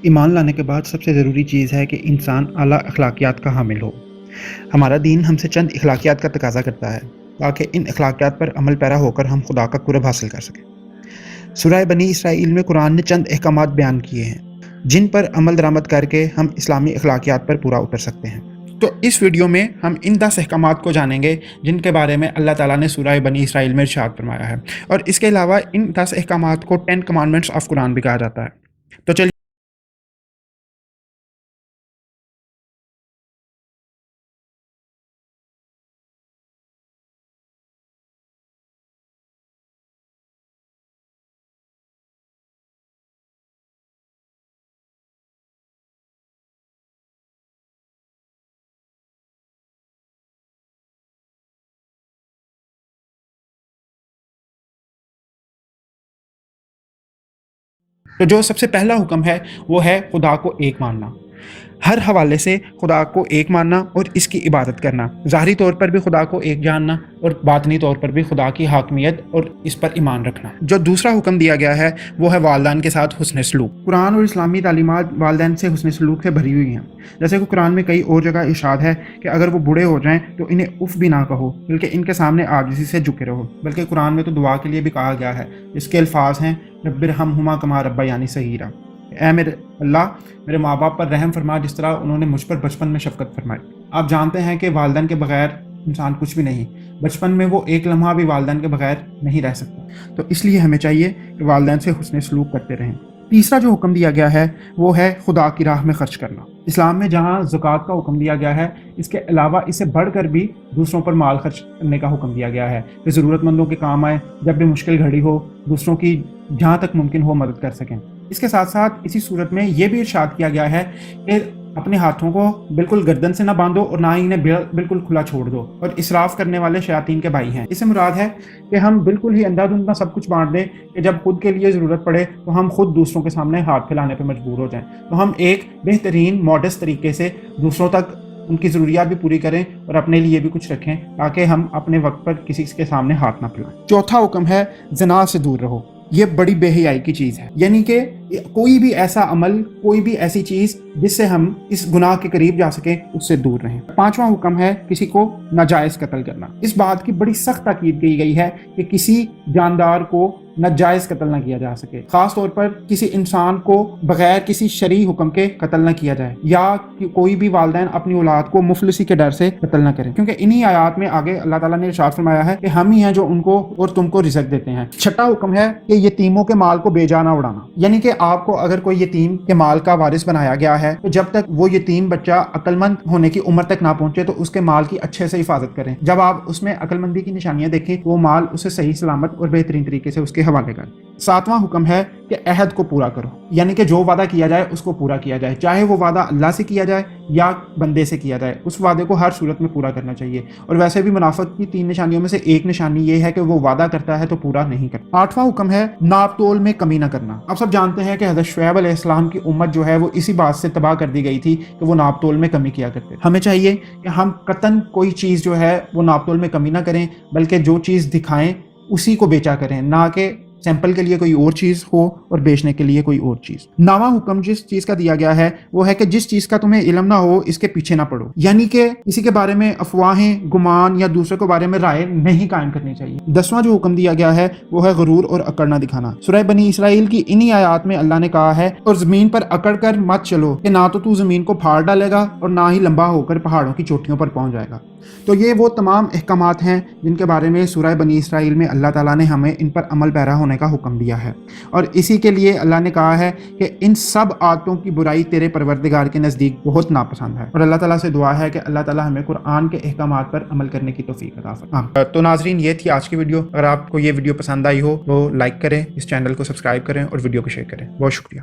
ایمان لانے کے بعد سب سے ضروری چیز ہے کہ انسان اعلیٰ اخلاقیات کا حامل ہو۔ ہمارا دین ہم سے چند اخلاقیات کا تقاضا کرتا ہے تاکہ ان اخلاقیات پر عمل پیرا ہو کر ہم خدا کا قرب حاصل کر سکیں۔ سورہ بنی اسرائیل میں قرآن نے چند احکامات بیان کیے ہیں جن پر عمل درآمد کر کے ہم اسلامی اخلاقیات پر پورا اتر سکتے ہیں۔ تو اس ویڈیو میں ہم ان 10 احکامات کو جانیں گے جن کے بارے میں اللہ تعالیٰ نے سورہ بنی اسرائیل میں ارشاد فرمایا ہے، اور اس کے علاوہ ان 10 احکامات کو 10 کمانڈمنٹس آف قرآن بھی کہا جاتا ہے۔ تو چلیے تو جو سب سے پہلا حکم ہے وہ ہے خدا کو ایک ماننا۔ ہر حوالے سے خدا کو ایک ماننا اور اس کی عبادت کرنا، ظاہری طور پر بھی خدا کو ایک جاننا اور باطنی طور پر بھی خدا کی حاکمیت اور اس پر ایمان رکھنا۔ جو دوسرا حکم دیا گیا ہے وہ ہے والدین کے ساتھ حسن سلوک۔ قرآن اور اسلامی تعلیمات والدین سے حسن سلوک سے بھری ہوئی ہیں، جیسے کہ قرآن میں کئی اور جگہ ارشاد ہے کہ اگر وہ بوڑھے ہو جائیں تو انہیں اف بھی نہ کہو، بلکہ ان کے سامنے عاجزی سے جھکے رہو۔ بلکہ قرآن میں تو دعا کے لیے بھی کہا گیا ہے، اس کے الفاظ ہیں رب ارحمہما کما ربیانی صغیرا، اے میرے اللہ میرے ماں باپ پر رحم فرما جس طرح انہوں نے مجھ پر بچپن میں شفقت فرمائی۔ آپ جانتے ہیں کہ والدین کے بغیر انسان کچھ بھی نہیں، بچپن میں وہ ایک لمحہ بھی والدین کے بغیر نہیں رہ سکتا، تو اس لیے ہمیں چاہیے کہ والدین سے حسن سلوک کرتے رہیں۔ تیسرا جو حکم دیا گیا ہے وہ ہے خدا کی راہ میں خرچ کرنا۔ اسلام میں جہاں زکوٰۃ کا حکم دیا گیا ہے، اس کے علاوہ اسے بڑھ کر بھی دوسروں پر مال خرچ کرنے کا حکم دیا گیا ہے کہ ضرورت مندوں کے کام آئے، جب بھی مشکل گھڑی ہو دوسروں کی جہاں تک ممکن ہو مدد کر سکیں۔ اس کے ساتھ ساتھ اسی صورت میں یہ بھی ارشاد کیا گیا ہے کہ اپنے ہاتھوں کو بالکل گردن سے نہ باندھو اور نہ ہی انہیں بالکل کھلا چھوڑ دو، اور اسراف کرنے والے شیاطین کے بھائی ہیں۔ اس سے مراد ہے کہ ہم بالکل ہی اندھا دھندلا سب کچھ بانٹ دیں کہ جب خود کے لیے ضرورت پڑے تو ہم خود دوسروں کے سامنے ہاتھ پھیلانے پہ مجبور ہو جائیں۔ تو ہم ایک بہترین ماڈسٹ طریقے سے دوسروں تک ان کی ضروریات بھی پوری کریں اور اپنے لیے بھی کچھ رکھیں تاکہ ہم اپنے وقت پر کسی کے سامنے ہاتھ نہ پھیلائیں۔ چوتھا حکم ہے زنا سے دور رہو۔ یہ بڑی بے حیائی کی چیز ہے، یعنی کہ کوئی بھی ایسا عمل، کوئی بھی ایسی چیز جس سے ہم اس گناہ کے قریب جا سکیں اس سے دور رہیں۔ پانچواں حکم ہے کسی کو ناجائز قتل کرنا۔ اس بات کی بڑی سخت تاکید کی گئی ہے کہ کسی جاندار کو ناجائز قتل نہ کیا جا سکے، خاص طور پر کسی انسان کو بغیر کسی شرعی حکم کے قتل نہ کیا جائے، یا کہ کوئی بھی والدین اپنی اولاد کو مفلسی کے ڈر سے قتل نہ کریں، کیونکہ انہی آیات میں آگے اللہ تعالیٰ نے ارشاد فرمایا ہے کہ ہم ہی ہیں جو ان کو اور تم کو رزق دیتے ہیں۔ چھٹا حکم ہے کہ یتیموں کے مال کو بے جا نہ اڑانا، یعنی کہ آپ کو اگر کوئی یتیم کے مال کا وارث بنایا گیا ہے تو جب تک وہ یتیم بچہ عقل مند ہونے کی عمر تک نہ پہنچے تو اس کے مال کی اچھے سے حفاظت کریں۔ جب آپ اس میں عقل مندی کی نشانیاں دیکھیں تو وہ مال اسے صحیح سلامت اور بہترین طریقے سے اس کے حوالے کریں۔ ساتواں حکم ہے کہ عہد کو پورا کرو، یعنی کہ جو وعدہ کیا جائے اس کو پورا کیا جائے، چاہے وہ وعدہ اللہ سے کیا جائے یا بندے سے کیا جائے، اس وعدے کو ہر صورت میں پورا کرنا چاہیے۔ اور ویسے بھی منافق کی 3 نشانیوں میں سے ایک نشانی یہ ہے کہ وہ وعدہ کرتا ہے تو پورا نہیں کرتا۔ 8واں حکم ہے ناپ تول میں کمی نہ کرنا۔ آپ سب جانتے ہیں کہ حضرت شعیب علیہ السلام کی امت جو ہے وہ اسی بات سے تباہ کر دی گئی تھی کہ وہ ناپ تول میں کمی کیا کرتے۔ ہمیں چاہیے کہ ہم قطعاً کوئی چیز جو ہے وہ ناپ تول میں کمی نہ کریں، بلکہ جو چیز دکھائیں اسی کو بیچا کریں، نہ کہ سیمپل کے لیے کوئی اور چیز ہو اور بیچنے کے لیے کوئی اور چیز۔ 9واں حکم جس چیز کا دیا گیا ہے وہ ہے کہ جس چیز کا تمہیں علم نہ ہو اس کے پیچھے نہ پڑو، یعنی کہ کسی کے بارے میں افواہیں، گمان یا دوسرے کے بارے میں رائے نہیں قائم کرنی چاہیے۔ 10واں جو حکم دیا گیا ہے وہ ہے غرور اور اکڑ نہ دکھانا۔ سورہ بنی اسرائیل کی انہی آیات میں اللہ نے کہا ہے اور زمین پر اکڑ کر مت چلو کہ نہ تو زمین کو پھاڑ ڈالے گا اور نہ ہی لمبا ہو کر پہاڑوں کی چوٹیوں پر پہنچ جائے گا۔ تو یہ وہ تمام احکامات ہیں جن کے بارے میں سورہ بنی اسرائیل میں اللہ تعالیٰ نے ہمیں ان پر عمل پیرا ہونے کا حکم دیا ہے، اور اسی کے لیے اللہ نے کہا ہے کہ ان سب عادتوں کی برائی تیرے پروردگار کے نزدیک بہت ناپسند ہے۔ اور اللہ تعالیٰ سے دعا ہے کہ اللہ تعالیٰ ہمیں قرآن کے احکامات پر عمل کرنے کی توفیق عطا فرمائے۔ تو ناظرین یہ تھی آج کی ویڈیو۔ اگر آپ کو یہ ویڈیو پسند آئی ہو تو لائک کریں، اس چینل کو سبسکرائب کریں اور ویڈیو کو شیئر کریں۔ بہت شکریہ۔